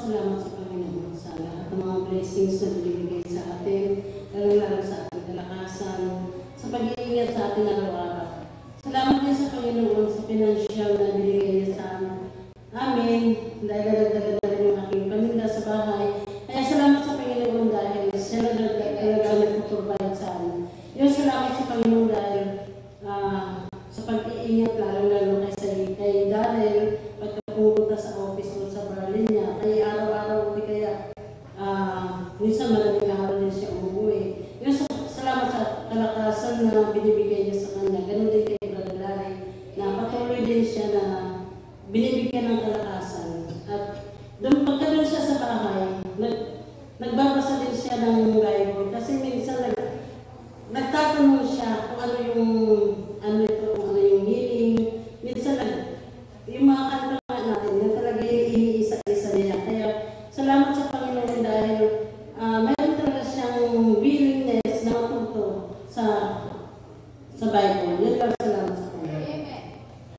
nagpapasalamat sa Panginoon sa lahat ng mga blessings na binibigay sa atin, lalo sa ating kalakasan, sa pag-iingat sa atin araw-araw. Salamat din sa Panginoon sa pinansyal na binigay niya sa amin, dahil nagdagdagan na rin yung aking paninda sa bahay. Kaya salamat sa Panginoon dahil siya talaga nagpaprovide sa amin. Yung salamat sa Panginoon dahil sa pag-iingat, lalo kay Daryl, pagkapunta sa office mo sa Berlin niya, kaya araw-araw, hindi kaya minsan maraming araw din siya umuwi. Yung salamat sa kalakasan na binibigay niya sa kanya, ganun din kay Brother Larry, na patuloy din siya na binibigyan ng kalakasan. At pagka doon siya sa bahay, nagbabasa din siya ng Bible, kasi minsan nagtatanong siya kung ano yung healing. Minsan yung mga kanta natin, yan talaga iniisa-isa niya. Kaya salamat sa Panginoon dahil meron talaga siyang willingness na matuto sa Bible. Yan lang salamat.